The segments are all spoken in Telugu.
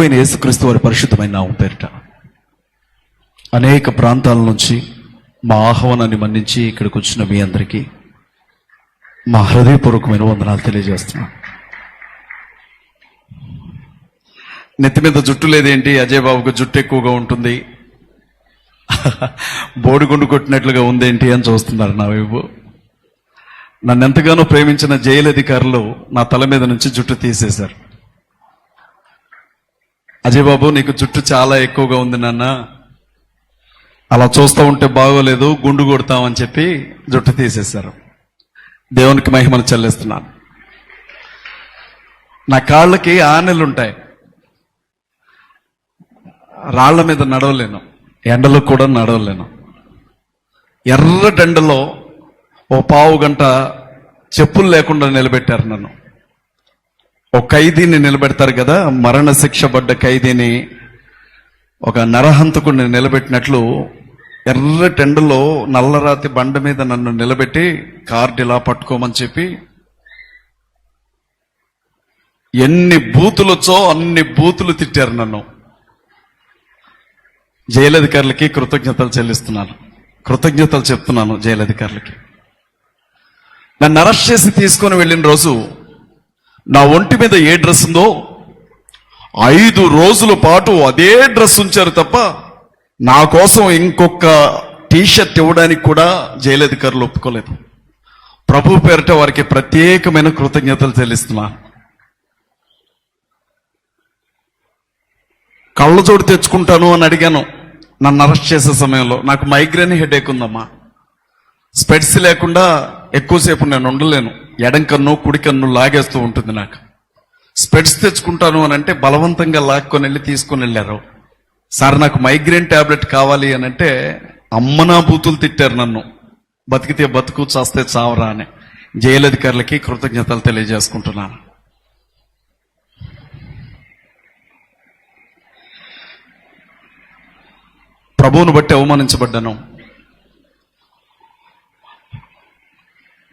ప్రభువైన యేసుక్రీస్తు వారి పరిశుద్ధమైన నామం పేరిట అనేక ప్రాంతాల నుంచి మా ఆహ్వానాన్ని మన్నించి ఇక్కడికి వచ్చిన మీ అందరికీ మా హృదయపూర్వకమైన వందనాలు తెలియజేస్తున్నాను. నెత్తి మీద జుట్టు లేదేంటి, అజయ్ బాబుకు జుట్టు ఎక్కువగా ఉంటుంది, బోడిగుండు కొట్టినట్లుగా ఉందేంటి అని చూస్తున్నారు నా వైపు. నన్ను ఎంతగానో ప్రేమించిన జైలు అధికారులు నా తల మీద నుంచి జుట్టు తీసేశారు. అజయ్ బాబు, నీకు జుట్టు చాలా ఎక్కువగా ఉంది నాన్న, అలా చూస్తూ ఉంటే బాగోలేదు, గుండు కొడతామని చెప్పి జుట్టు తీసేశారు. దేవునికి మహిమలు చెల్లిస్తున్నాను. నా కాళ్ళకి ఆనెలుంటాయి, రాళ్ల మీద నడవలేను, ఎండలో కూడా నడవలేను. ఎర్రటెండలో ఓ పావు గంట చెప్పులు లేకుండా నిలబెట్టారు నన్ను. ఒక ఖైదీని నిలబెడతారు కదా, మరణ శిక్ష పడ్డ ఖైదీని, ఒక నరహంతకుడిని నిలబెట్టినట్లు ఎర్రటెండలో నల్లరాతి బండ మీద నన్ను నిలబెట్టి కార్డు ఇలా పట్టుకోమని చెప్పి ఎన్ని బూతులు వచ్చో అన్ని బూతులు తిట్టారు నన్ను. జైలు అధికారులకి కృతజ్ఞతలు చెప్తున్నాను జైలు అధికారులకి. నన్ను అరెస్ట్ చేసి తీసుకొని వెళ్ళిన రోజు నా ఒంటి మీద ఏ డ్రెస్ ఉందో 5 రోజుల పాటు అదే డ్రెస్ ఉంచారు తప్ప నా కోసం ఇంకొక టీషర్ట్ ఇవ్వడానికి కూడా జైలు అధికారులు ఒప్పుకోలేదు. ప్రభు పేరిట వారికి ప్రత్యేకమైన కృతజ్ఞతలు చెల్లిస్తున్నాను. కళ్ళజోడు తెచ్చుకుంటాను అని అడిగాను నన్ను అరెస్ట్ చేసే సమయంలో. నాకు మైగ్రేన్ హెడేక్ ఉందమ్మా, స్పెట్స్ లేకుండా ఎక్కువసేపు నేను ఉండలేను, ఎడం కన్ను కుడి కన్ను లాగేస్తూ ఉంటుంది నాకు. స్పెట్స్ తెచ్చుకుంటాను అని అంటే బలవంతంగా లాక్కొని వెళ్ళి తీసుకొని వెళ్ళారు. సార్ నాకు మైగ్రేన్ టాబ్లెట్ కావాలి అని అంటే అమ్మనా బూతులు తిట్టారు నన్ను. బతికితే బతుకు, చాస్తే చావరా అని. జైలు అధికారులకి కృతజ్ఞతలు తెలియజేసుకుంటున్నాను. ప్రభువును బట్టి అవమానించబడ్డాను,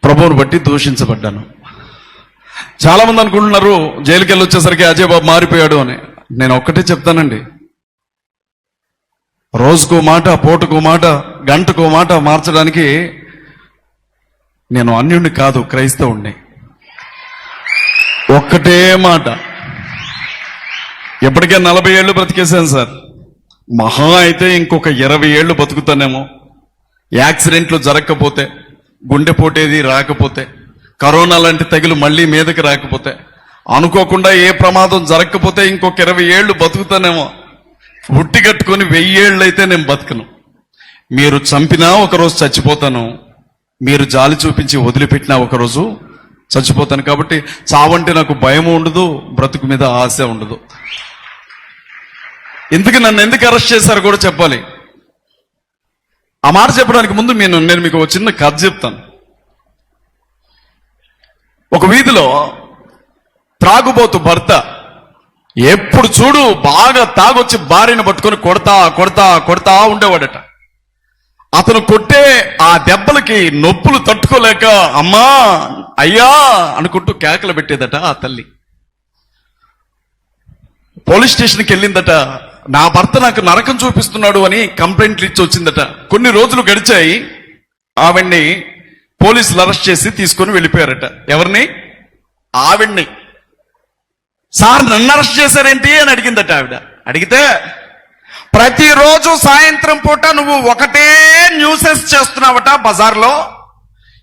ప్రభువును బట్టి దూషించబడ్డాను. చాలా మంది అనుకుంటున్నారు జైలుకి వెళ్ళి వచ్చేసరికి అజయ్ బాబు మారిపోయాడు అని. నేను ఒక్కటే చెప్తానండి, రోజుకో మాట, పూటకో మాట, గంటకో మాట మార్చడానికి నేను అన్యుణ్ణి కాదు, క్రైస్తవుణ్ణి. ఒక్కటే మాట. ఎప్పటికే 40 ఏళ్ళు బ్రతికేశాను సార్, మహా అయితే ఇంకొక 20 ఏళ్ళు బతుకుతానేమో. యాక్సిడెంట్లు జరగకపోతే, గుండెపోటేది రాకపోతే, కరోనా లాంటి తెగులు మళ్ళీ మీదకి రాకపోతే, అనుకోకుండా ఏ ప్రమాదం జరగకపోతే ఇంకొక 20 ఏళ్ళు బతుకుతానేమో. ఉట్టి కట్టుకొని 1000 ఏళ్ళు అయితే నేను బతుకను. మీరు చంపినా ఒకరోజు చచ్చిపోతాను, మీరు జాలి చూపించి వదిలిపెట్టినా ఒకరోజు చచ్చిపోతాను. కాబట్టి చావంటే నాకు భయం ఉండదు, బ్రతుకు మీద ఆశ ఉండదు. ఇందుకు నన్ను ఎందుకు అరెస్ట్ చేశారో కూడా చెప్పాలి. ఆ మాట చెప్పడానికి ముందు నేను మీకు ఒక చిన్న కథ చెప్తాను. ఒక వీధిలో త్రాగుబోతు భర్త ఎప్పుడు చూడు బాగా తాగొచ్చి భార్యను పట్టుకొని కొడతా ఉండేవాడట. అతను కొట్టే ఆ దెబ్బలకి నొప్పులు తట్టుకోలేక అమ్మా అయ్యా అనుకుంటూ కేకలు పెట్టేదట ఆ తల్లి. పోలీస్ స్టేషన్కి వెళ్ళిందట. నా భర్త నాకు నరకం చూపిస్తున్నాడు అని కంప్లైంట్లు ఇచ్చి వచ్చిందట. కొన్ని రోజులు గడిచాయి, ఆవిడ్ని పోలీసులు అరెస్ట్ చేసి తీసుకొని వెళ్ళిపోయారట. ఎవరిని? ఆవిడ్ని. సార్ నన్ను అరెస్ట్ చేశారేంటి అని అడిగిందట ఆవిడ. అడిగితే, ప్రతిరోజు సాయంత్రం పూట నువ్వు ఒకటే న్యూసెన్స్ చేస్తున్నావట బజార్లో.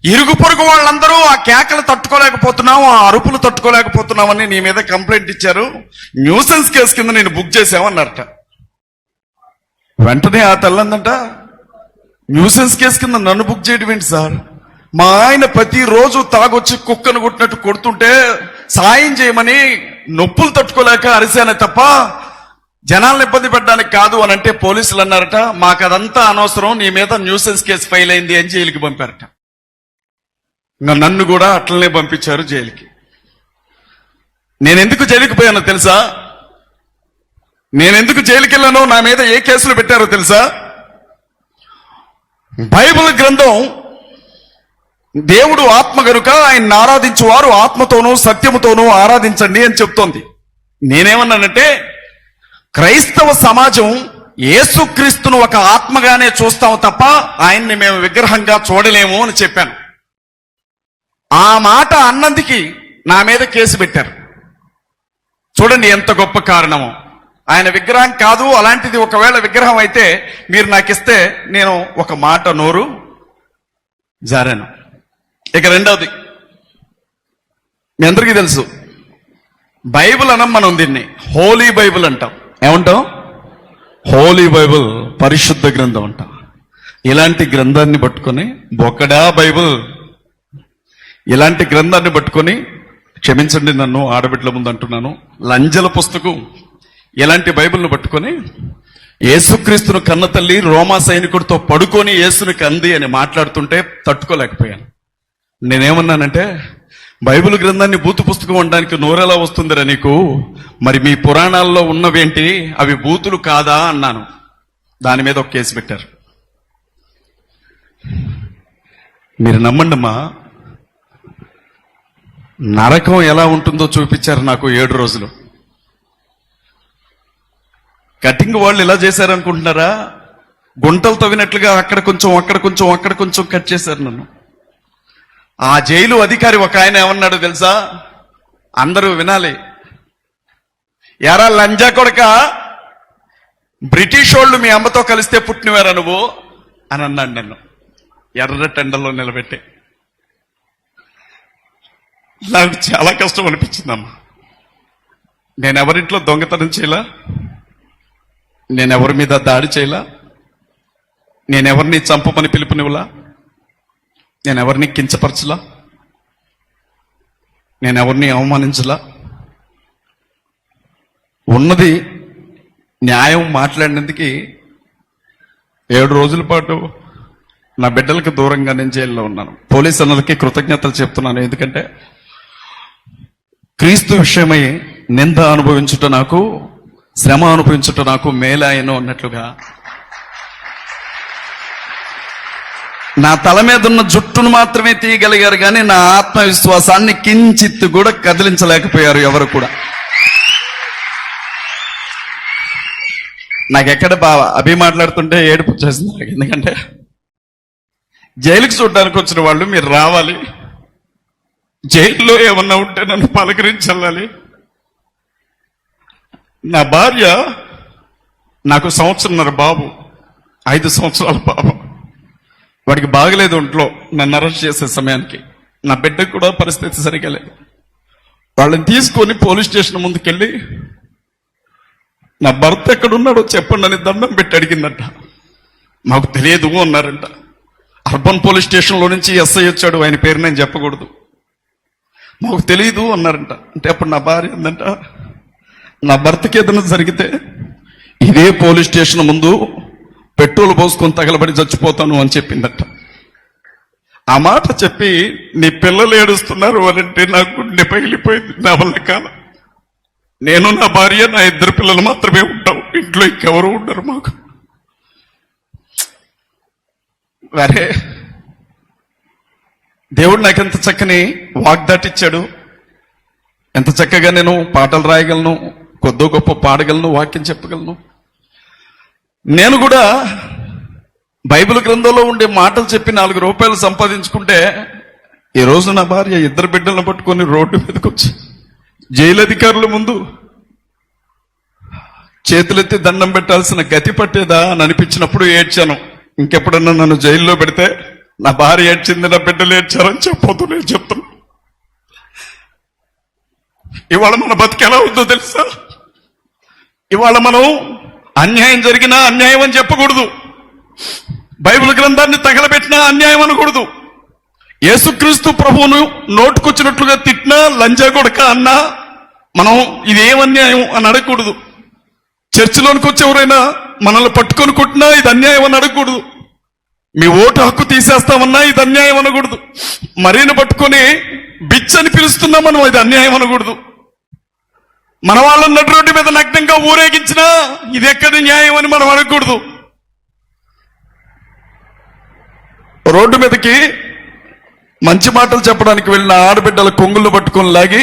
ఇరుగు పొరుగు వాళ్ళందరూ ఆ కేకలు తట్టుకోలేకపోతున్నావు, ఆ అరుపులు తట్టుకోలేకపోతున్నావని నీ మీద కంప్లైంట్ ఇచ్చారు, న్యూసెన్స్ కేసు కింద నేను బుక్ చేసామన్నారట. వెంటనే ఆ తల్లందంట, న్యూసెన్స్ కేసు కింద నన్ను బుక్ చేయడం ఏంటి సార్? మా ఆయన ప్రతిరోజు తాగొచ్చి కుక్కను కొట్టినట్టు కొడుతుంటే సాయం చేయమని నొప్పులు తట్టుకోలేక అరిశానే తప్ప జనాలను ఇబ్బంది పెట్టడానికి కాదు అని అంటే పోలీసులు అన్నారట, మాకు అదంతా అనవసరం, నీ మీద న్యూసెన్స్ కేసు ఫైల్ అయింది అని జైలుకి పంపారట. నన్ను కూడా అట్లనే పంపించారు జైలుకి. నేనెందుకు జైలుకి పోయానో తెలుసా? నేనెందుకు జైలుకి వెళ్ళానో, నా మీద ఏ కేసులు పెట్టారో తెలుసా? బైబిల్ గ్రంథం దేవుడు ఆత్మ గనుక ఆయన్ని ఆరాధించువారు ఆత్మతోనూ సత్యముతోనూ ఆరాధించండి అని చెప్తోంది. నేనేమన్నానంటే, క్రైస్తవ సమాజం యేసుక్రీస్తును ఒక ఆత్మగానే చూస్తాం తప్ప ఆయన్ని మేము విగ్రహంగా చూడలేము అని చెప్పాను. ఆ మాట అన్నందుకి నా మీద కేసు పెట్టారు. చూడండి ఎంత గొప్ప కారణమో. ఆయన విగ్రహం కాదు, అలాంటిది ఒకవేళ విగ్రహం అయితే మీరు నాకు ఇస్తే నేను ఒక మాట నోరు జారాను. ఇక రెండవది, మీ అందరికీ తెలుసు, బైబిల్ అనం మనం దీన్ని హోలీ బైబిల్ అంటాం. ఏమంటాం? హోలీ బైబిల్, పరిశుద్ధ గ్రంథం అంటాం. ఇలాంటి గ్రంథాన్ని పట్టుకొని బొక్కడా బైబిల్, ఇలాంటి గ్రంథాన్ని పట్టుకొని, క్షమించండి నన్ను ఆడబిడ్డల ముందు అంటున్నాను, లంజల పుస్తకం ఇలాంటి బైబిల్ను పట్టుకొని యేసుక్రీస్తును కన్న తల్లి రోమా సైనికుడితో పడుకొని యేసుని కంది అని మాట్లాడుతుంటే తట్టుకోలేకపోయాను. నేనేమన్నానంటే, బైబిల్ గ్రంథాన్ని బూతు పుస్తకం అనడానికి నోరెలా వస్తుందిరా నీకు, మరి మీ పురాణాల్లో ఉన్నవేంటి, అవి బూతులు కాదా అన్నాను. దాని మీద ఒక కేసు పెట్టారు. మీరు నమ్మండమ్మా, నరకం ఎలా ఉంటుందో చూపించారు నాకు 7 రోజులు. కటింగ్ వాళ్ళు ఇలా చేశారనుకుంటున్నారా? గుంటలు తవ్వినట్లుగా అక్కడ కొంచెం అక్కడ కొంచెం అక్కడ కొంచెం కట్ చేశారు నన్ను. ఆ జైలు అధికారి ఒక ఆయన ఏమన్నాడు తెలుసా? అందరూ వినాలి. యారా లంజా కొడక, బ్రిటిష్ వాళ్ళు మీ అమ్మతో కలిస్తే పుట్టినవారా నువ్వు అని అన్నాడు నన్ను ఎర్ర టెండల్లో నిలబెట్టి. నాకు చాలా కష్టం అనిపించిందమ్మా. నేనెవరింట్లో దొంగతనం చేయలా, నేనెవరి మీద దాడి చేయలా, నేనెవరిని చంపమని పిలుపునివ్వలా, నేనెవరిని కించపరచలా, నేనెవరిని అవమానించలా. ఉన్నది న్యాయం మాట్లాడినందుకు 7 రోజుల పాటు నా బిడ్డలకు దూరంగా నేను జైల్లో ఉన్నాను. పోలీసు అన్నలకి కృతజ్ఞతలు చెప్తున్నాను. ఎందుకంటే క్రీస్తు విషయమై నింద అనుభవించుట నాకు, శ్రమ అనుభవించుట నాకు మేలాయను అన్నట్లుగా నా తల మీద ఉన్న జుట్టును మాత్రమే తీయగలిగారు, కానీ నా ఆత్మవిశ్వాసాన్ని కించిత్తు కూడా కదిలించలేకపోయారు ఎవరు కూడా. నాకెక్కడ అభి మాట్లాడుతుంటే ఏడుపు వచ్చేసింది నాకు. ఎందుకంటే జైలుకి చూడడానికి వచ్చిన వాళ్ళు మీరు రావాలి, జైల్లో ఏమన్నా ఉంటే నన్ను పలకరించాలి. నా భార్య, నాకు 1.5 సంవత్సరం బాబు, 5 సంవత్సరాల బాబు, వాడికి బాగలేదు ఒంట్లో నన్ను అరెస్ట్ చేసే సమయానికి. నా బిడ్డకు కూడా పరిస్థితి సరిగా లేదు. వాళ్ళని తీసుకొని పోలీస్ స్టేషన్ ముందుకెళ్ళి నా భర్త ఎక్కడున్నాడో చెప్పండి అని దండం పెట్టి అడిగిందంట. మాకు తెలియదు అన్నారంట. అర్బన్ పోలీస్ స్టేషన్లో నుంచి ఎస్ఐ వచ్చాడు, ఆయన పేరు నేను చెప్పకూడదు. మాకు తెలియదు అన్నారంట. అంటే అప్పుడు నా భార్య ఏందంట, నా భర్తకి ఏదైనా జరిగితే ఇదే పోలీస్ స్టేషన్ ముందు పెట్రోల్ పోసుకొని తగలబడి చచ్చిపోతాను అని చెప్పిందట. ఆ మాట చెప్పి నీ పిల్లలు ఏడుస్తున్నారు అనంటే నాకు గుండె పగిలిపోయింది. నా వల్ల కాలం, నేను నా భార్య నా 2 పిల్లలు మాత్రమే ఉంటాం, ఇంట్లో ఇంకెవరు ఉండరు మాకు. వరే దేవుడు నాకు ఎంత చక్కని వాగ్దాటిచ్చాడు, ఎంత చక్కగా నేను పాటలు రాయగలను, కొద్దో గొప్ప పాడగలను, వాక్యం చెప్పగలను. నేను కూడా బైబిల్ గ్రంథంలో ఉండే మాటలు చెప్పి 4 రూపాయలు సంపాదించుకుంటే, ఈ రోజు నా భార్య 2 బిడ్డలను పట్టుకొని రోడ్డు మీదకి వచ్చి జైలు అధికారుల ముందు చేతులెత్తి దండం పెట్టాల్సిన గతి పట్టేదా అని అనిపించినప్పుడు ఏడ్చాను. ఇంకెప్పుడన్నా నన్ను జైల్లో పెడితే నా భార్య ఏడ్చింది, నా బిడ్డలు ఏడ్చారని చెప్పొద్దు, నేను చెప్తున్నా. ఇవాళ మన బతికి ఎలా ఉందో తెలుసా? ఇవాళ మనం అన్యాయం జరిగినా అన్యాయం అని చెప్పకూడదు, బైబిల్ గ్రంథాన్ని తగలబెట్టినా అన్యాయం అనకూడదు, యేసుక్రీస్తు ప్రభువును నోటుకొచ్చినట్లుగా తిట్టినా లంజా కొడక అన్నా మనం ఇదేం అన్యాయం అని అడగకూడదు. చర్చిలోనికి వచ్చి ఎవరైనా మనల్ని పట్టుకొని కొట్టినా ఇది అన్యాయం అని అడగకూడదు. మీ ఓటు హక్కు తీసేస్తామన్నా ఇది అన్యాయం అనకూడదు. మరీని పట్టుకొని బిచ్ అని పిలుస్తున్నా మనం ఇది అన్యాయం అనకూడదు. మన వాళ్ళని నడు రోడ్డు మీద నగ్నంగా ఊరేగించినా ఇది ఎక్కడి న్యాయం అని మనం అనకూడదు. రోడ్డు మీదకి మంచి మాటలు చెప్పడానికి వెళ్ళిన ఆడబిడ్డల కొంగులు పట్టుకొని లాగి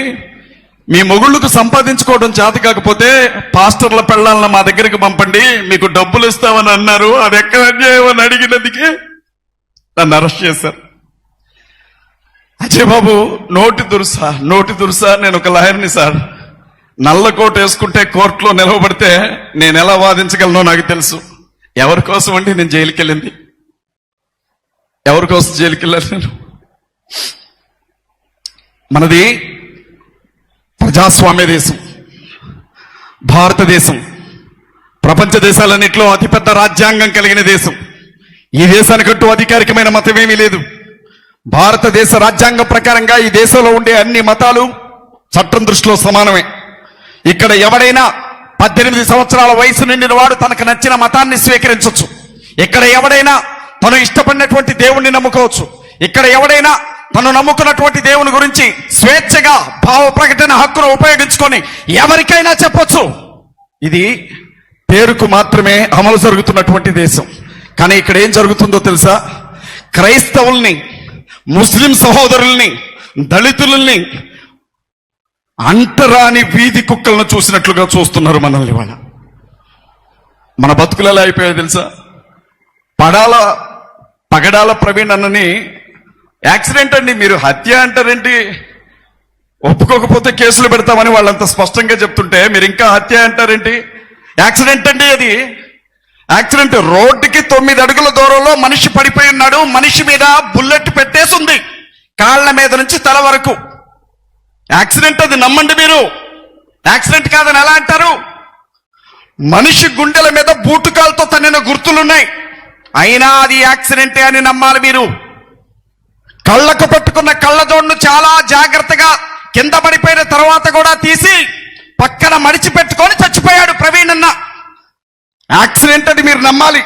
మీ మొగుళ్ళకు సంపాదించుకోవడం చేత కాకపోతే పాస్టర్ల పెళ్ళాలను మా దగ్గరికి పంపండి, మీకు డబ్బులు ఇస్తామని అన్నారు. అది ఎక్కడ అన్యాయం అని అడిగినందుకే నన్ను అరెస్ట్ చేశారు. అజయ్ బాబు, నోటి దురుసా నేను ఒక లాయర్ని సార్. నల్ల కోట్ వేసుకుంటే కోర్టులో నిలవబడితే నేను ఎలా వాదించగలనో నాకు తెలుసు. ఎవరి కోసం అండి నేను జైలుకి వెళ్ళింది? ఎవరి కోసం జైలుకి వెళ్ళాను నేను? మనది ప్రజాస్వామ్య దేశం, భారతదేశం. ప్రపంచ దేశాలన్నింటిలో అతిపెద్ద రాజ్యాంగం కలిగిన దేశం. ఈ దేశానికంటూ అధికారికమైన మతం ఏమీ లేదు. భారతదేశ రాజ్యాంగం ప్రకారంగా ఈ దేశంలో ఉండే అన్ని మతాలు చట్టం దృష్టిలో సమానమే. ఇక్కడ ఎవడైనా 18 సంవత్సరాల వయసు నిండిన వాడు తనకు నచ్చిన మతాన్ని స్వీకరించవచ్చు. ఇక్కడ ఎవడైనా తను ఇష్టపడినటువంటి దేవుణ్ణి నమ్ముకోవచ్చు. ఇక్కడ ఎవడైనా తను నమ్ముకున్నటువంటి దేవుని గురించి స్వేచ్ఛగా భావ ప్రకటన హక్కును ఉపయోగించుకొని ఎవరికైనా చెప్పొచ్చు. ఇది పేరుకు మాత్రమే అమలు జరుగుతున్నటువంటి దేశం. కానీ ఇక్కడ ఏం జరుగుతుందో తెలుసా? క్రైస్తవుల్ని, ముస్లిం సహోదరుల్ని, దళితుల్ని అంటరాని వీధి కుక్కలను చూసినట్లుగా చూస్తున్నారు మనల్ని. వాళ్ళ మన బతుకులు ఎలా అయిపోయాయో తెలుసా? పగడాల ప్రవీణ్ అన్నని యాక్సిడెంట్ అండి, మీరు హత్య అంటారేంటి? ఒప్పుకోకపోతే కేసులు పెడతామని వాళ్ళంత స్పష్టంగా చెప్తుంటే మీరు ఇంకా హత్య అంటారేంటి? యాక్సిడెంట్ అండి అది. యాక్సిడెంట్. రోడ్డుకి 9 అడుగుల దూరంలో మనిషి పడిపోయి ఉన్నాడు. మనిషి మీద బుల్లెట్ పెట్టేసింది, కాళ్ళ మీద నుంచి తల వరకు. యాక్సిడెంట్ అది, నమ్మండి మీరు. యాక్సిడెంట్ కాదని ఎలా అంటారు? మనిషి గుండెల మీద బూటుకాలతో తన్నిన గుర్తులున్నాయి, అయినా అది యాక్సిడెంటే అని నమ్మాలి మీరు. కళ్ళకు పట్టుకున్న కళ్ళజోడును చాలా జాగ్రత్తగా కింద పడిపోయిన తర్వాత కూడా తీసి పక్కన మడిచి పెట్టుకొని చచ్చిపోయాడు ప్రవీణ్ అన్న. యాక్సిడెంట్ అది మీరు నమ్మాలి.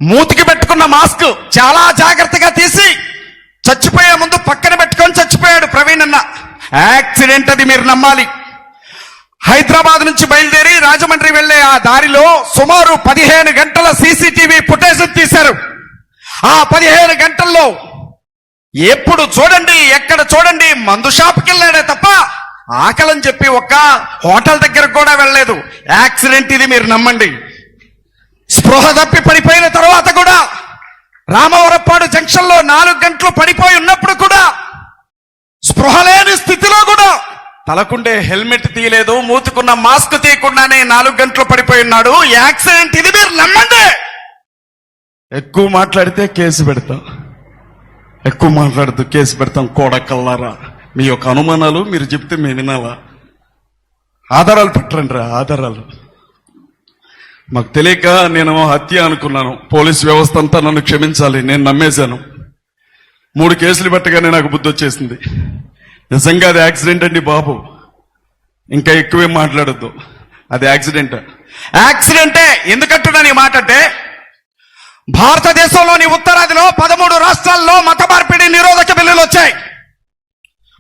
మూతికి పెట్టుకున్న మాస్క్ చాలా జాగ్రత్తగా తీసి చచ్చిపోయే ముందు పక్కన పెట్టుకొని చచ్చిపోయాడు ప్రవీణ్ అన్న. యాక్సిడెంట్ అది మీరు నమ్మాలి. హైదరాబాద్ నుంచి బయలుదేరి రాజమండ్రి వెళ్లే ఆ దారిలో సుమారు 15 గంటల సీసీటీవీ ఫుటేజ్ తీశారు. ఆ 15 గంటల్లో ఎప్పుడు చూడండి, ఎక్కడ చూడండి, మందు షాప్కి వెళ్ళాడే తప్ప ఆకలని చెప్పి ఒక్క హోటల్ దగ్గరకు కూడా వెళ్ళలేదు. యాక్సిడెంట్ ఇది మీరు నమ్మండి. స్పృహ తప్పి పడిపోయిన తర్వాత కూడా రామవరపాడు జంక్షన్ లో 4 గంటలు పడిపోయి ఉన్నప్పుడు కూడా స్పృహ లేని స్థితిలో కూడా తలకుండే హెల్మెట్ తీయలేదు, మూతుకున్న మాస్క్ తీయకుండానే 4 గంటలు పడిపోయి ఉన్నాడు. యాక్సిడెంట్ ఇది మీరు నమ్మండి. ఎక్కువ మాట్లాడితే కేసు పెడతాం, ఎక్కువ మాట్లాడుతూ కేసు పెడతాం. కోడకల్లారా, మీ యొక్క అనుమానాలు మీరు చెప్తే మేము వినాలా? ఆధారాలు పెట్టండి రా, ఆధారాలు. మాకు తెలియక నేను హత్య అనుకున్నాను. పోలీస్ వ్యవస్థ అంతా నన్ను క్షమించాలి, నేను నమ్మేశాను. 3 కేసులు పెట్టగానే నాకు బుద్ధి వచ్చేసింది. నిజంగా అది యాక్సిడెంట్ అండి బాబు, ఇంకా ఎక్కువే మాట్లాడొద్దు. అది యాక్సిడెంట్. యాక్సిడెంటే ఎందుకంటున్నాను ఈ మాట అంటే, భారతదేశంలోని ఉత్తరాదిలో 13 రాష్ట్రాల్లో మత మార్పిడి నిరోధక బిల్లులు వచ్చాయి.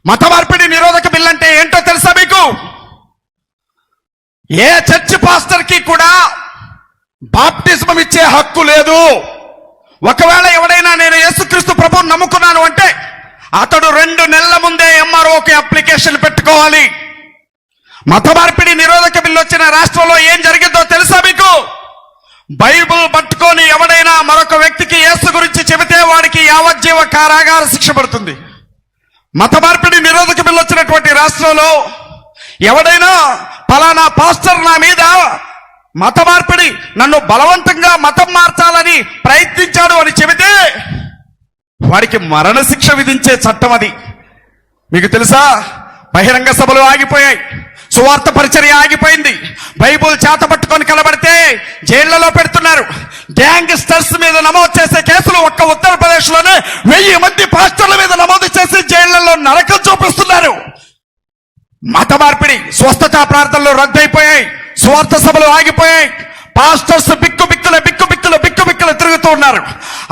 మత మార్పిడి నిరోధక బిల్లు అంటే ఏంటో తెలుసా మీకు? ఏ చర్చ్ పాస్టర్ కి కూడా బాప్టిజం ఇచ్చే హక్కు లేదు. ఒకవేళ ఎవడైనా నేను యేసుక్రీస్తు ప్రభువుని నమ్ముకున్నాను అంటే అతడు 2 నెలల ముందే ఎంఆర్ఓకి అప్లికేషన్ పెట్టుకోవాలి. మత మార్పిడి నిరోధక బిల్లు వచ్చిన రాష్ట్రంలో ఏం జరిగిందో తెలుసా మీకు? బైబిల్ పట్టుకొని ఎవడైనా మరొక వ్యక్తికి యేసు గురించి చెబితే వాడికి యావజ్జీవ కారాగార శిక్ష పడుతుంది. మత మార్పిడి నిరోధక బిల్లు వచ్చినటువంటి రాష్ట్రంలో ఎవడైనా ఫలానా పాస్టర్ నా మీద మత మార్పిడి, నన్ను బలవంతంగా మతం మార్చాలని ప్రయత్నించాడు అని చెబితే వాడికి మరణ శిక్ష విధించే చట్టం అది. మీకు తెలుసా? బహిరంగ సభలు ఆగిపోయాయి, సువార్త పరిచర్య ఆగిపోయింది, బైబుల్ చేత పట్టుకొని కలబడితే జైళ్లలో పెడుతున్నారు. గ్యాంగ్స్టర్స్ మీద నమోదు చేసే కేసులు ఒక్క ఉత్తరప్రదేశ్ లోనే 1000 మంది పాస్టర్ల మీద నమోదు చేసి జైళ్లలో నరకం చూపిస్తున్నారు. మత మార్పిడి, స్వస్థతా ప్రార్థనలు రద్దయిపోయాయి, సువార్త సభలు ఆగిపోయాయి, పాస్టర్స్ బిక్కుబిక్కులు తిరుగుతూ ఉన్నారు.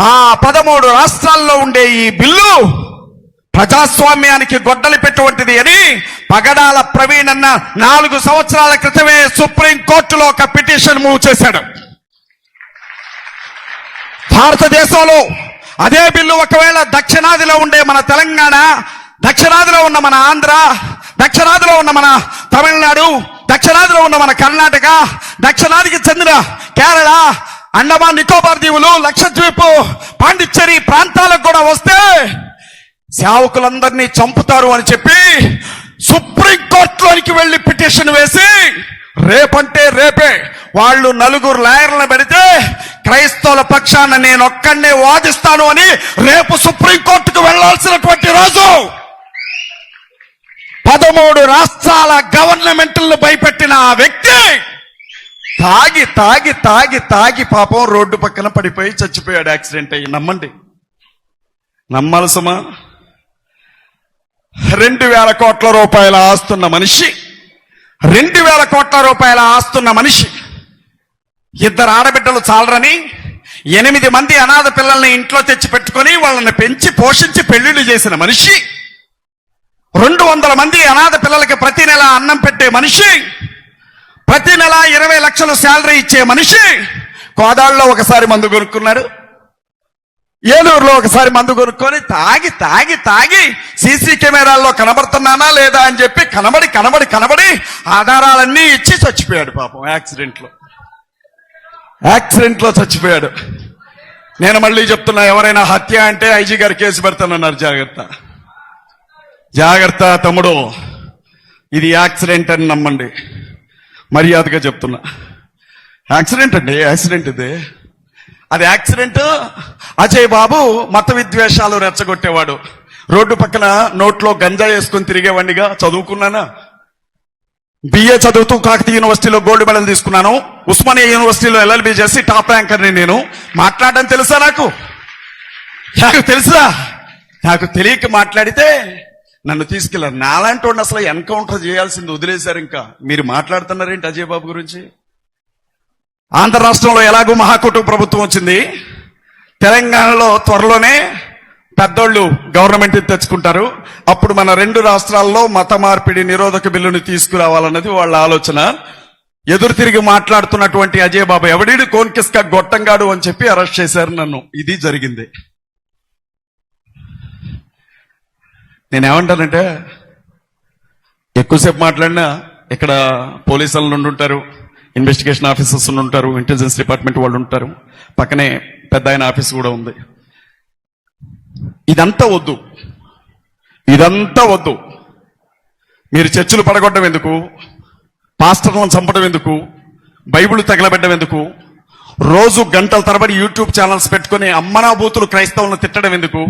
ఆ 13 రాష్ట్రాల్లో ఉండే ఈ బిల్లు ప్రజాస్వామ్యానికి గొడ్డలి పెట్టటువంటిది అని పగడాల ప్రవీణ్ అన్న 4 సంవత్సరాల క్రితమే సుప్రీం కోర్టులో ఒక పిటిషన్ మూవ్ చేశాడు. భారతదేశంలో అదే బిల్లు ఒకవేళ దక్షిణాదిలో ఉండే మన తెలంగాణ, దక్షిణాదిలో ఉన్న మన ఆంధ్ర, దక్షిణాదిలో ఉన్న మన తమిళనాడు, దక్షిణాదిలో ఉన్న మన కర్ణాటక, దక్షిణాదికి చెందిన కేరళ, అండమాన్ నికోబార్ దీవులు, లక్షద్వీప్, పాండిచ్చేరి ప్రాంతాలకు కూడా వస్తే సేవకులందరినీ చంపుతారు అని చెప్పి సుప్రీంకోర్టులోనికి వెళ్లి పిటిషన్ వేసి రేపంటే రేపే వాళ్ళు 4 లాయర్లను పెడితే క్రైస్తవుల పక్షాన నేను ఒక్కడే వాదిస్తాను అని రేపు సుప్రీంకోర్టుకు వెళ్లాల్సినటువంటి రోజు. 13 రాష్ట్రాల గవర్నమెంట్లను భయపెట్టిన ఆ వ్యక్తి తాగి తాగి తాగి తాగి పాపం రోడ్డు పక్కన పడిపోయి చచ్చిపోయాడు, యాక్సిడెంట్ అయ్యి. నమ్మండి, నమ్మాలి సుమా. 2,000 కోట్ల రూపాయల ఆస్తున్న మనిషి, 2,000 కోట్ల రూపాయల ఆస్తున్న మనిషి, 2 ఆడబిడ్డలు చాలరని 8 మంది అనాథ పిల్లల్ని ఇంట్లో తెచ్చి పెట్టుకొని వాళ్ళని పెంచి పోషించి పెళ్లిళ్ళు చేసిన మనిషి, 200 మంది అనాథ పిల్లలకి ప్రతి నెల అన్నం పెట్టే మనిషి, ప్రతి నెల 20 లక్షలు శాలరీ ఇచ్చే మనిషి కోదాళ్ళలో ఒకసారి మందు కొనుక్కున్నాడు, ఏలూరులో ఒకసారి మందు కొనుక్కొని తాగి తాగి తాగి సీసీ కెమెరాల్లో కనబడుతున్నానా లేదా అని చెప్పి కనబడి కనబడి కనబడి ఆధారాలన్నీ ఇచ్చి చచ్చిపోయాడు పాపం యాక్సిడెంట్ లో చచ్చిపోయాడు. నేను మళ్ళీ చెప్తున్నా, ఎవరైనా హత్య అంటే ఐజీ గారు కేసు పెడతానన్నారు. జాగ్రత్త జాగ్రత్త తమ్ముడు, ఇది యాక్సిడెంట్ అని నమ్మండి. మర్యాదగా చెప్తున్నా, యాక్సిడెంట్ అండి, యాక్సిడెంట్ ఇది. అది యాక్సిడెంట్. అజయ్ బాబు మత విద్వేషాలు రెచ్చగొట్టేవాడు, రోడ్డు పక్కన నోట్లో గంజా వేసుకుని తిరిగేవాడిగా. చదువుకున్నానా, బిఏ చదువుతూ కాకతీయ యూనివర్సిటీలో గోల్డ్ మెడల్ తీసుకున్నాను, ఉస్మానియా యూనివర్సిటీలో LLB చేసి టాప్ ర్యాంకర్ని నేను. మాట్లాడడం తెలుసా నాకు తెలుసా? నాకు తెలియక మాట్లాడితే నన్ను తీసుకెళ్లారు. నాలాంటి వాడిని అసలు ఎన్కౌంటర్ చేయాల్సింది వదిలేశారు. ఇంకా మీరు మాట్లాడుతున్నారేంటి అజయ్ బాబు గురించి? ఆంధ్ర రాష్ట్రంలో ఎలాగో మహాకూటమి ప్రభుత్వం వచ్చింది, తెలంగాణలో త్వరలోనే పెద్దోళ్ళు గవర్నమెంట్ తెచ్చుకుంటారు. అప్పుడు మన 2 రాష్ట్రాల్లో మత మార్పిడి నిరోధక బిల్లుని తీసుకురావాలన్నది వాళ్ళ ఆలోచన. ఎదురు తిరిగి మాట్లాడుతున్నటువంటి అజయ్ బాబు ఎవడీడు కోన్కిస్కా గొట్టంగాడు అని చెప్పి అరెస్ట్ చేశారు నన్ను. ఇది జరిగింది. నేనేమంటానంటే, ఎక్కువసేపు మాట్లాడినా ఇక్కడ పోలీసులు ఉండుంటారు, ఇన్వెస్టిగేషన్ ఆఫీసర్స్ ఉంటారు, ఇంటెలిజెన్స్ డిపార్ట్మెంట్ వాళ్ళు ఉంటారు, పక్కనే పెద్ద ఆయన ఆఫీస్ కూడా ఉంది. ఇదంతా వద్దు, ఇదంతా వద్దు. మీరు చర్చిలు పడగొట్టడం ఎందుకు, పాస్టర్లను చంపడం ఎందుకు, బైబిల్ తగలబెట్టడం ఎందుకు, రోజు గంటల తరబడి యూట్యూబ్ ఛానల్స్ పెట్టుకుని అమ్మనా బూతులు క్రైస్తవులను తిట్టడం ఎందుకు,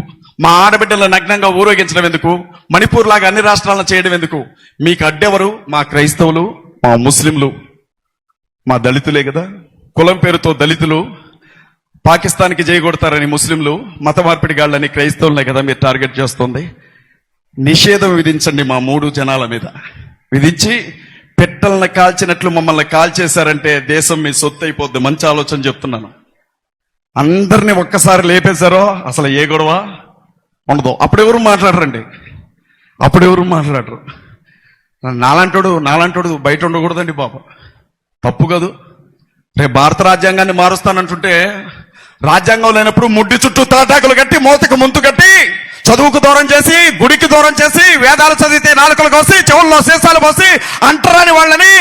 మా ఆడబిడ్డలను నగ్నంగా ఊరేగించడం ఎందుకు, మణిపూర్ లాగా అన్ని రాష్ట్రాలను చేయడం ఎందుకు? మీకు అడ్డెవరు? మా క్రైస్తవులు, మా ముస్లింలు, మా దళితులే కదా. కులం పేరుతో దళితులు, పాకిస్తాన్కి జయగొడతారని ముస్లింలు, మత మార్పిడి గాళ్ళని క్రైస్తవులనే కదా మీరు టార్గెట్ చేస్తుంది. నిషేధం విధించండి మా 3 జనాల మీద. విధించి పెట్టలను కాల్చినట్లు మమ్మల్ని కాల్చేశారంటే దేశం మీ సొత్తు అయిపోద్ది. మంచి ఆలోచన చెప్తున్నాను. అందరినీ ఒక్కసారి లేపేశారో అసలు ఏ గొడవ ఉండదు. అప్పుడెవరు మాట్లాడరండి, అప్పుడెవరు మాట్లాడరు. నాలాంటోడు బయట ఉండకూడదండి బాబు, తప్పు కాదు. రేపు భారత రాజ్యాంగాన్ని మారుస్తానంటుంటే రాజ్యాంగం లేనప్పుడు ముడ్డి చుట్టూ తాటాకులు కట్టి, మూతకు ముందు కట్టి, చదువుకు దూరం చేసి, గుడికి దూరం చేసి, వేదాలు చదివితే నాలుకలు కోసి, చెవుల్లో సీసాలు పోసి, అంటరాని వాళ్ళని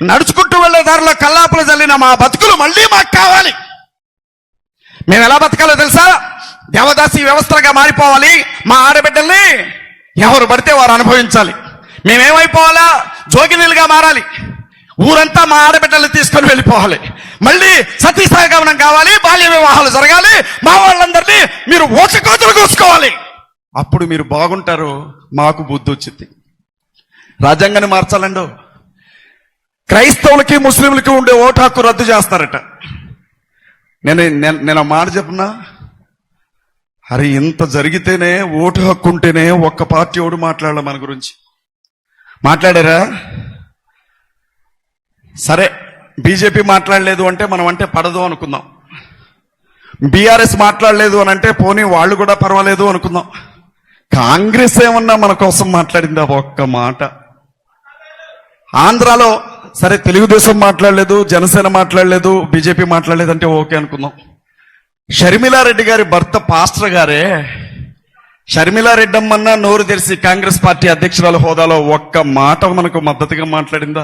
నడుచుకుంటూ వెళ్లే దారిలో కల్లాపులు చల్లిన మా బతుకులు మళ్ళీ మాకు కావాలి. మేము ఎలా బతకాలో తెలుసా? దేవదాసి వ్యవస్థగా మారిపోవాలి. మా ఆడబిడ్డల్ని ఎవరు పడితే వారు అనుభవించాలి. మేమేమైపోవాలా? జోగినీలుగా మారాలి. ఊరంతా మా ఆడబిడ్డలు తీసుకొని వెళ్ళిపోవాలి. మళ్ళీ సతీ సహగమనం కావాలి, బాల్య వివాహాలు జరగాలి. మా వాళ్ళందరినీ మీరు ఓచకోతలు కూసుకోవాలి. అప్పుడు మీరు బాగుంటారు, మాకు బుద్ధి వచ్చింది. రాజ్యాంగాన్ని మార్చాలండో. క్రైస్తవులకి ముస్లింలకి ఉండే ఓటు హక్కు రద్దు చేస్తారట. నేను ఆ మాట చెప్పనా? అరే, ఇంత జరిగితేనే, ఓటు హక్కు ఉంటేనే ఒక్క పార్టీ ఓడు మాట్లాడాల మన గురించి. మాట్లాడారా? సరే, బీజేపీ మాట్లాడలేదు అంటే మనం అంటే పడదు అనుకుందాం. బీఆర్ఎస్ మాట్లాడలేదు అని అంటే పోనీ వాళ్ళు కూడా పర్వాలేదు అనుకుందాం. కాంగ్రెస్ ఏమన్నా మన కోసం మాట్లాడిందా? ఒక్క మాట. ఆంధ్రాలో సరే, తెలుగుదేశం మాట్లాడలేదు, జనసేన మాట్లాడలేదు, బీజేపీ మాట్లాడలేదు అంటే ఓకే అనుకుందాం. షర్మిలారెడ్డి గారి భర్త పాస్టర్ గారే షర్మిలా రెడ్డమ్మన్న నోరు తెరిచి కాంగ్రెస్ పార్టీ అధ్యక్షురాల హోదాలో ఒక్క మాట మనకు మద్దతుగా మాట్లాడిందా?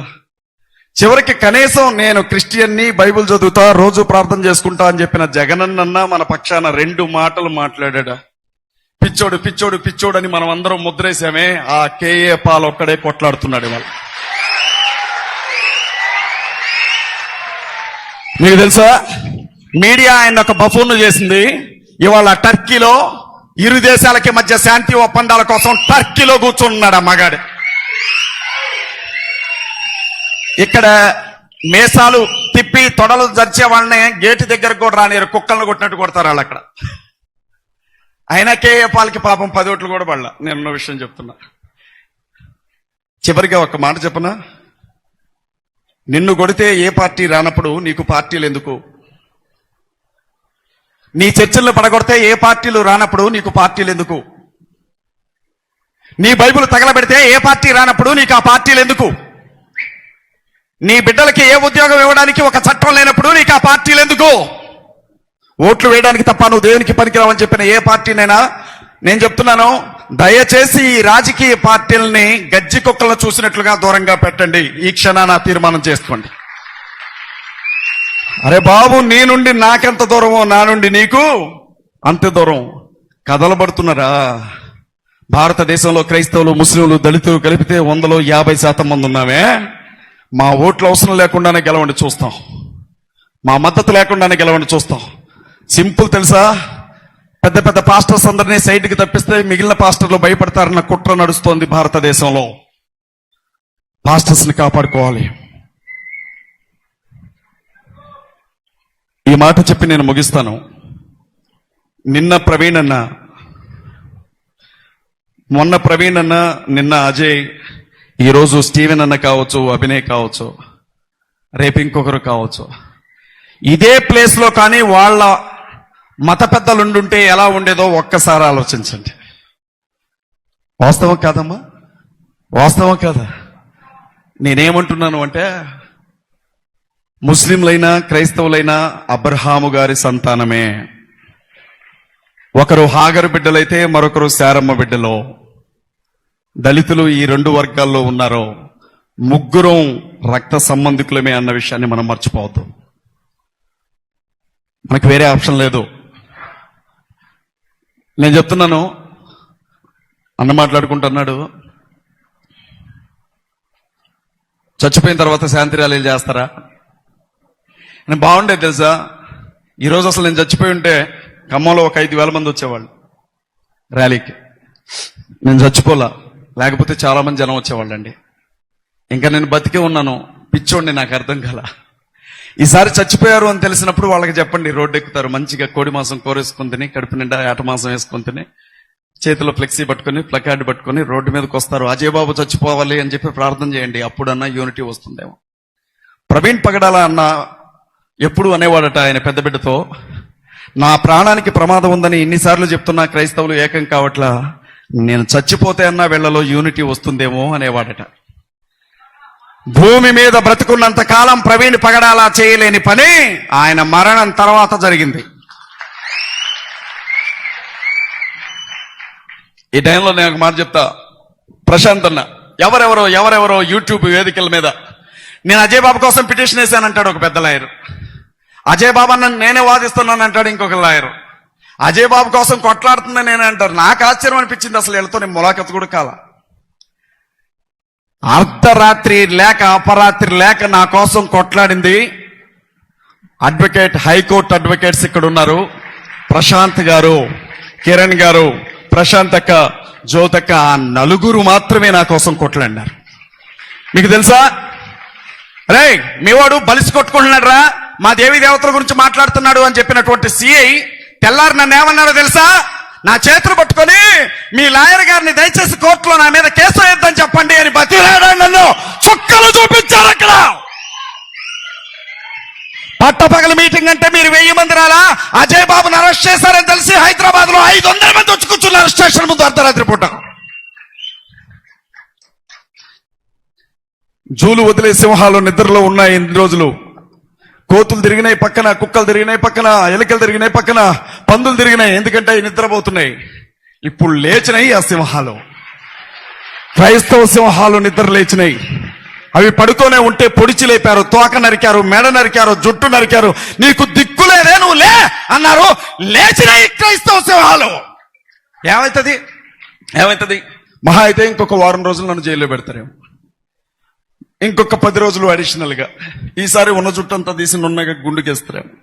చివరికి కనీసం నేను క్రిస్టియన్ని, బైబిల్ చదువుతా, రోజు ప్రార్థన చేసుకుంటా అని చెప్పిన జగనన్న మన పక్షాన 2 మాటలు మాట్లాడా? పిచ్చోడు పిచ్చోడు పిచ్చోడు అని మనం అందరం ముద్రేశామే, ఆ కేఏ పాల్ ఒక్కడే కొట్లాడుతున్నాడు ఇవాళ. మీకు తెలుసా, మీడియా ఆయన ఒక బఫూన్ చేసింది. ఇవాళ టర్కీలో ఇరు దేశాలకి మధ్య శాంతి ఒప్పందాల కోసం టర్కీలో కూర్చున్నాడు ఆ మగాడు. ఇక్కడ మేసాలు తిప్పి తొడలు జరిచే వాళ్ళని గేటు దగ్గరకు కూడా రానియరు, కుక్కలను కొట్టినట్టు కొడతారు వాళ్ళు అక్కడ. అయినా కేఏ పాల్కి పాపం 10 ఓట్లు కూడా పడలా. నేను విషయం చెప్తున్నా. చివరిగా ఒక మాట చెప్పనా, నిన్ను కొడితే ఏ పార్టీ రానప్పుడు నీకు పార్టీలు ఎందుకు? నీ చర్చలను పడగొడితే ఏ పార్టీలు రానప్పుడు నీకు పార్టీలు ఎందుకు? నీ బైబిల్ తగలబెడితే ఏ పార్టీ రానప్పుడు నీకు ఆ పార్టీలు ఎందుకు? నీ బిడ్డలకి ఏ ఉద్యోగం ఇవ్వడానికి ఒక చట్టం లేనప్పుడు నీకు ఆ పార్టీలు ఎందుకు? ఓట్లు వేయడానికి తప్ప నువ్వు దేవునికి పనికిరావని చెప్పిన ఏ పార్టీనైనా నేను చెప్తున్నాను, దయచేసి ఈ రాజకీయ పార్టీలని గజ్జి కుక్కలను చూసినట్లుగా దూరంగా పెట్టండి. ఈ క్షణాన తీర్మానం చేసుకోండి. అరే బాబు, నీ నుండి నాకెంత దూరమో నా నుండి నీకు అంతే దూరం. కదలబడుతున్నారా? భారతదేశంలో క్రైస్తవులు, ముస్లింలు, దళితులు కలిపితే 100లో 50% మంది ఉన్నామే. మా ఓట్లు అవసరం లేకుండానే గెలవండి చూస్తాం, మా మద్దతు లేకుండానే గెలవండి చూస్తాం. సింపుల్ తెలుసా, పెద్ద పెద్ద పాస్టర్స్ అందరినీ సైడ్కి తప్పిస్తే మిగిలిన పాస్టర్లు భయపడతారన్న కుట్ర నడుస్తోంది భారతదేశంలో. పాస్టర్స్ ని కాపాడుకోవాలి. ఈ మాట చెప్పి నేను ముగిస్తాను. నిన్న ప్రవీణ్ అన్న, మొన్న ప్రవీణ్ అన్న, నిన్న అజయ్, ఈరోజు స్టీవెన్ అన్న కావచ్చు, అభినయ్ కావచ్చు, రేపు ఇంకొకరు కావచ్చు. ఇదే ప్లేస్ లో కానీ వాళ్ళ మత పెద్దలుండుంటే ఎలా ఉండేదో ఒక్కసారి ఆలోచించండి. వాస్తవం కాదమ్మా? వాస్తవం కాదా? నేనేమంటున్నాను అంటే, ముస్లింలైనా క్రైస్తవులైనా అబ్రహాము గారి సంతానమే. ఒకరు హాగరు బిడ్డలైతే మరొకరు శారమ్మ బిడ్డలో. దళితులు ఈ 2 వర్గాల్లో ఉన్నారో ముగ్గురం రక్త సంబంధికులమే అన్న విషయాన్ని మనం మర్చిపోవద్దు. మనకు వేరే ఆప్షన్ లేదు. నేను చెప్తున్నాను, అన్న మాట్లాడుకుంటున్నాడు, చచ్చిపోయిన తర్వాత శాంతి ర్యాలీలు చేస్తారా? నేను బాగుండేది తెలుసా, ఈరోజు అసలు నేను చచ్చిపోయి ఉంటే ఖమ్మంలో ఒక 5,000 మంది వచ్చేవాళ్ళు ర్యాలీకి. నేను చచ్చిపోలా, లేకపోతే చాలా మంది జనం వచ్చేవాళ్ళండి. ఇంకా నేను బతికే ఉన్నాను, పిచ్చోడిని, నాకు అర్థం కాల. ఈసారి చచ్చిపోయారు అని తెలిసినప్పుడు వాళ్ళకి చెప్పండి, రోడ్డు ఎక్కుతారు. మంచిగా కోడి మాంసం కోరేసుకుని తిని, కడుపు నిండా ఏట మాంసం వేసుకుని తిని, చేతిలో ఫ్లెక్సీ పట్టుకుని, ప్లకార్డు పట్టుకుని రోడ్డు మీదకి వస్తారు. అజయ్ బాబు చచ్చిపోవాలి అని చెప్పి ప్రార్థన చేయండి, అప్పుడన్నా యూనిటీ వస్తుందేమో. ప్రవీణ్ పగడాల అన్న ఎప్పుడు అనేవాడట ఆయన పెద్ద బిడ్డతో, నా ప్రాణానికి ప్రమాదం ఉందని ఇన్నిసార్లు చెప్తున్నా క్రైస్తవులు ఏకం కావట్లా, నేను చచ్చిపోతే అన్నా వీళ్లలో యూనిటీ వస్తుందేమో అనేవాడట. భూమి మీద బ్రతుకున్నంత కాలం ప్రవీణ్ పగడాల చేయలేని పని ఆయన మరణం తర్వాత జరిగింది. ఈ టైంలో నేను ఒక మాట చెప్తా, ప్రశాంత్ అన్న ఎవరెవరో యూట్యూబ్ వేదికల మీద నేను అజయ్ బాబు కోసం పిటిషన్ వేశానంటాడు ఒక పెద్ద లాయర్. అజయ్ బాబు అన్న నేనే వాదిస్తున్నాను అంటాడు ఇంకొక లాయర్. అజయ్ బాబు కోసం కొట్లాడుతుందని నేనే అంటారు. నాకు ఆశ్చర్యం అనిపించింది, అసలు వీళ్ళతో నేను ములాఖత్ కూడా కాల. అర్ధరాత్రి లేక అపరాత్రి లేక నా కోసం కొట్లాడింది అడ్వకేట్, హైకోర్టు అడ్వకేట్స్ ఇక్కడ ఉన్నారు. ప్రశాంత్ గారు, కిరణ్ గారు, ప్రశాంత్ అక్క, జ్యోతక్క, ఆ 4 మాత్రమే నా కోసం కొట్లాడినారు. మీకు తెలుసా, రే మీవాడు బలిసి కొట్టుకుంటున్నాడు రా, మా దేవి దేవతల గురించి మాట్లాడుతున్నాడు అని చెప్పినటువంటి సిఐ తెల్లారు నన్ను ఏమన్నారో తెలుసా? నా చేతులు పట్టుకొని మీ లాయర్ గారిని దయచేసి కోర్టులో నా మీద కేసు వేద్దని చెప్పండి అని బతిలాడాడు. నన్ను చుక్కలు చూపించారు అక్కడ. పట్టపగల మీటింగ్ అంటే మీరు 1000 మంది రాలా? అజయ్ బాబుని అరెస్ట్ చేశారని తెలిసి హైదరాబాద్ లో 500 మంది వచ్చి కూర్చున్నారు స్టేషన్ ముందు అర్ధరాత్రి పూట. జూలు వదిలే సింహాలు నిద్రలో ఉన్నాయి ఇన్ని రోజులు. కోతులు తిరిగినాయి పక్కన, కుక్కలు తిరిగినాయి పక్కన, ఎలుకలు తిరిగినాయి పక్కన, పందులు తిరిగినాయి. ఎందుకంటే నిద్రపోతున్నాయి. ఇప్పుడు లేచినాయి ఆ సింహాలు. క్రైస్తవ సింహాలు నిద్ర లేచినాయి. అవి పడుకోనే ఉంటే పొడిచి లేపారు, తోక నరికారు, మెడ నరికారు, జుట్టు నరికారు. నీకు దిక్కులేదే, నువ్వు లే అన్నారు. లేచినాయి క్రైస్తవ సింహాలు. ఏమైతుంది? మహా అయితే ఇంకొక వారం రోజులు నన్ను జైల్లో పెడతారేమో, ఇంకొక 10 రోజులు అడిషనల్ గా. ఈసారి ఉన్న జుట్టంతా తీసి నున్నగా గుండుకేస్తారేమో.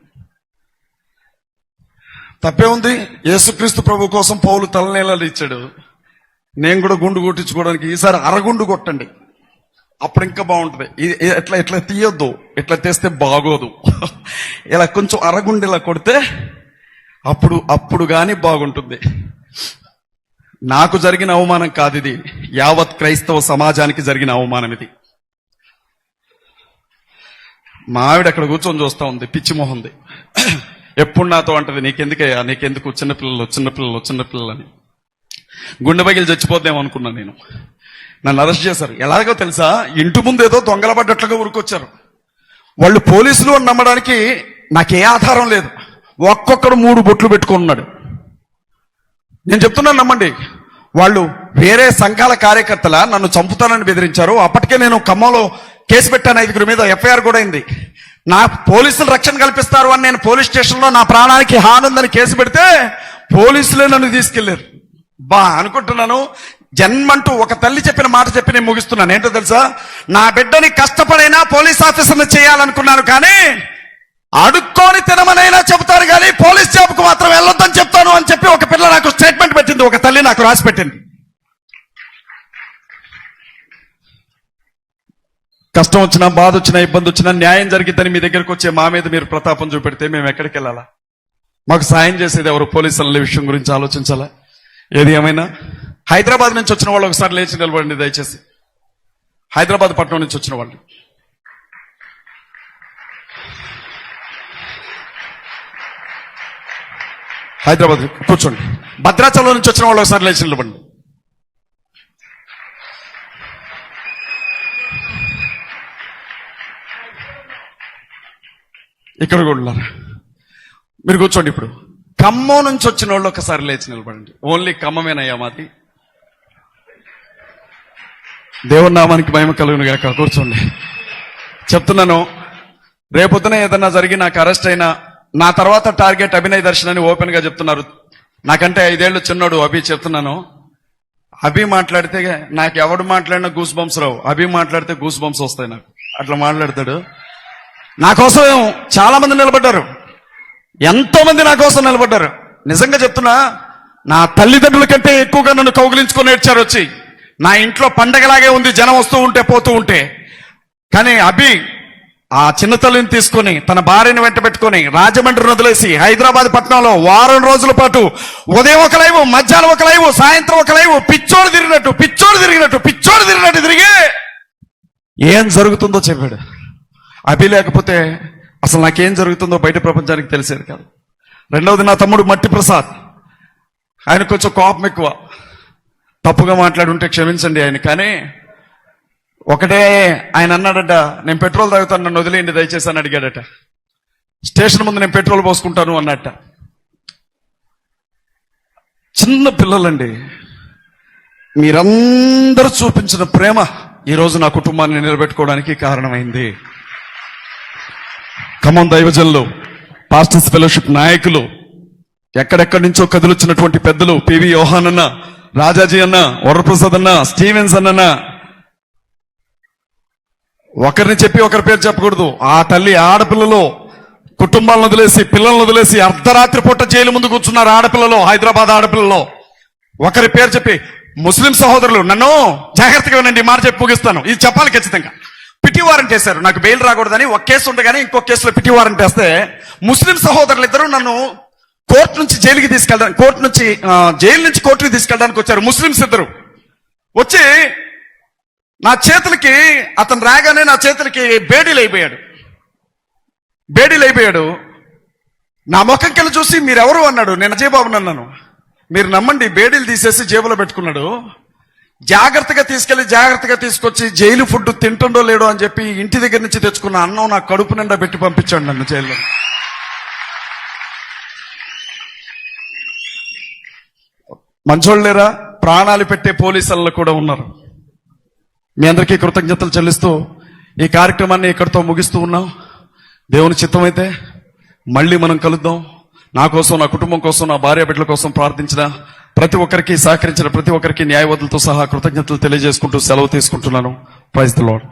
తప్పే ఉంది? యేసుక్రీస్తు ప్రభు కోసం పౌలు తలనీలాలు ఇచ్చాడు. నేను కూడా గుండు కొట్టించుకోవడానికి ఈసారి అరగుండు కొట్టండి, అప్పుడు ఇంకా బాగుంటుంది. ఎట్లా తీయొద్దు, ఎట్లా తీస్తే బాగోదు. ఇలా కొంచెం అరగుండు ఇలా కొడితే అప్పుడు గాని బాగుంటుంది. నాకు జరిగిన అవమానం కాదు ఇది, యావత్ క్రైస్తవ సమాజానికి జరిగిన అవమానం ఇది. మా ఆవిడ అక్కడ కూర్చొని చూస్తా ఉంది, పిచ్చి మొహంది. ఎప్పుడు నాతో అంటది, నీకెందుకయ్యా, నీకెందుకు చిన్నపిల్లలు అని. గుండె పగిలి చచ్చిపోద్దాం అనుకున్నా నేను. నన్ను అరెస్ట్ చేశారు. ఎలాగో తెలుసా, ఇంటి ముందు ఏదో దొంగల పడ్డట్లుగా ఉరికొచ్చారు. వాళ్ళు పోలీసులు అని నమ్మడానికి నాకే ఆధారం లేదు. ఒక్కొక్కడు 3 బొట్లు పెట్టుకున్నాడు. నేను చెప్తున్నాను, నమ్మండి. వాళ్ళు వేరే సంఘాల కార్యకర్తల నన్ను చంపుతానని బెదిరించారు. అప్పటికే నేను ఖమ్మంలో కేసు పెట్టాను, 5 మీద ఎఫ్ఐఆర్ కూడా అయింది. నా పోలీసులు రక్షణ కల్పిస్తారు అని నేను పోలీస్ స్టేషన్లో నా ప్రాణానికి హాని ఉందని కేసు పెడితే పోలీసులే నన్ను తీసుకెళ్లారు. అనుకుంటున్నాను, జన్మంటూ ఒక తల్లి చెప్పిన మాట చెప్పి నేను ముగిస్తున్నాను. ఏంటో తెలుసా, నా బిడ్డని కష్టపడైనా పోలీస్ ఆఫీసర్ని చేయాలనుకున్నాను, కానీ అడుక్కొని తినమనైనా చెబుతాను, కానీ పోలీస్ జాబ్కు మాత్రం వెళ్ళొద్దని చెప్తాను అని చెప్పి ఒక పిల్ల నాకు స్టేట్మెంట్ పెట్టింది, ఒక తల్లి నాకు రాసి పెట్టింది. కష్టం వచ్చినా, బాధ వచ్చినా, ఇబ్బంది వచ్చినా, న్యాయం జరిగిద్దని మీ దగ్గరకు వచ్చే మా మీద మీరు ప్రతాపం చూపెడితే మేము ఎక్కడికి వెళ్ళాలా? మాకు సాయం చేసేది ఎవరు? పోలీసుల విషయం గురించి ఆలోచించాలా? ఏది ఏమైనా హైదరాబాద్ నుంచి వచ్చిన వాళ్ళు ఒకసారి లేచి నిలబడండి దయచేసి. హైదరాబాద్ పట్టణం నుంచి వచ్చిన వాళ్ళు, హైదరాబాద్ కూర్చోండి. భద్రాచలం నుంచి వచ్చిన వాళ్ళు ఒకసారి లేచి నిలబడండి. ఇక్కడ కూడా ఉన్నారు, మీరు కూర్చోండి. ఇప్పుడు ఖమ్మం నుంచి వచ్చిన వాళ్ళు ఒకసారి లేచి నిలబడండి. ఓన్లీ ఖమ్మమేనయ్యా మాది. దేవుని నామానికి మహిమ కలుగును గాక. కూర్చోండి. చెప్తున్నాను, రేపొద్దున ఏదన్నా జరిగి నాకు అరెస్ట్ అయినా నా తర్వాత టార్గెట్ అభినయ్ దర్శన్ అని ఓపెన్ గా చెప్తున్నారు. నాకంటే 5 ఏళ్ళు చిన్నాడు అభి. చెప్తున్నాను, అభి మాట్లాడితే నాకు ఎవడు మాట్లాడినా గూస్ బంప్స్ రావు, అభి మాట్లాడితే గూస్ బంప్స్ వస్తాయి నాకు. అట్లా మాట్లాడతాడు. నా కోసం చాలా మంది నిలబడ్డారు, ఎంతో మంది నా కోసం నిలబడ్డారు. నిజంగా చెప్తున్నా, నా తల్లిదండ్రుల కంటే ఎక్కువగా నన్ను కౌగిలించుకొని ఏడ్చారు వచ్చి. నా ఇంట్లో పండగలాగే ఉంది, జనం వస్తూ ఉంటే పోతూ ఉంటే. కానీ అభి ఆ చిన్న తల్లిని తీసుకొని తన భార్యను వెంట పెట్టుకొని రాజమండ్రిని వదిలేసి హైదరాబాద్ పట్టణంలో వారం రోజుల పాటు ఉదయం ఒక లైవ్, మధ్యాహ్నం ఒక లైవ్, సాయంత్రం ఒక లైవ్, పిచ్చోడు తిరిగినట్టు తిరిగి ఏం జరుగుతుందో చెప్పాడు. అభి లేకపోతే అసలు నాకేం జరుగుతుందో బయట ప్రపంచానికి తెలిసేది కాదు. రెండవది, నా తమ్ముడు మట్టి ప్రసాద్. ఆయన కొంచెం కోపం ఎక్కువ. తప్పుగా మాట్లాడుంటే క్షమించండి ఆయన. కానీ ఒకటే ఆయన అన్నాడట, నేను పెట్రోల్ తాగుతాను, నన్ను వదిలేయండి దయచేసి అని అడిగాడట. స్టేషన్ ముందు నేను పెట్రోల్ పోసుకుంటాను అన్నట్ట. చిన్న పిల్లలండి. మీరందరూ చూపించిన ప్రేమ ఈరోజు నా కుటుంబాన్ని నిలబెట్టుకోవడానికి కారణమైంది. ఖమ్మం దైవజనులు, పాస్టర్స్ ఫెలోషిప్ నాయకులు, ఎక్కడెక్కడి నుంచో కదిలొచ్చినటువంటి పెద్దలు, పివి యోహాన్ అన్న, రాజాజీ అన్న, వరప్రసాద్ అన్న, స్టీవెన్స్ అన్న. ఒకరిని చెప్పి ఒకరి పేరు చెప్పకూడదు. ఆ తల్లి ఆడపిల్లలు కుటుంబాలను వదిలేసి, పిల్లలను వదిలేసి అర్ధరాత్రి పూట జైలు ముందు కూర్చున్నారు ఆడపిల్లలు, హైదరాబాద్ ఆడపిల్లలు. ఒకరి పేరు చెప్పి ముస్లిం సహోదరులు, నన్ను జాగ్రత్తగా వినండి, మాట చెప్పి ముగిస్తాను, ఇది చెప్పాలి ఖచ్చితంగా. పిటి వారెంట్ వేశారు, నాకు బెయిల్ రాకూడదని. ఒక కేసు ఉండగానే ఇంకో కేసులో పిటి వారెంట్ వేస్తే ముస్లిం సహోదరులు ఇద్దరు నన్ను కోర్టు నుంచి జైలుకి తీసుకెళ్ళడానికి, జైలు నుంచి కోర్టుకి తీసుకెళ్ళడానికి వచ్చారు. ముస్లింస్ ఇద్దరు వచ్చి నా చేతులకి, అతను రాగానే నా చేతులకి బేడీలు అయిపోయాడు. నా ముఖంకెళ్ళి చూసి మీరెవరు అన్నాడు. నేను అజయ్ బాబుని అన్నాను. మీరు నమ్మండి, బేడీలు తీసేసి జేబులో పెట్టుకున్నాడు. జాగ్రత్తగా తీసుకొచ్చి జైలు ఫుడ్ తింటుండో లేడో అని చెప్పి ఇంటి దగ్గర నుంచి తెచ్చుకున్న అన్నం నా కడుపు నిండా పెట్టి పంపించాడు నన్ను జైల్లో. మంచోళ్ళేరా, ప్రాణాలు పెట్టే పోలీసులు కూడా ఉన్నారు. మీ అందరికీ కృతజ్ఞతలు చెల్లిస్తూ ఈ కార్యక్రమాన్ని ఇక్కడితో ముగిస్తూ ఉన్నాం. దేవుని చిత్తమైతే మళ్ళీ మనం కలుద్దాం. నా కోసం, నా కుటుంబం కోసం, నా భార్య బిడ్డల కోసం ప్రార్థించిన ప్రతి ఒక్కరికి, సహకరించిన ప్రతి ఒక్కరికి న్యాయవాదులతో సహా కృతజ్ఞతలు తెలియజేసుకుంటూ సెలవు తీసుకుంటున్నాను. Praise the lord.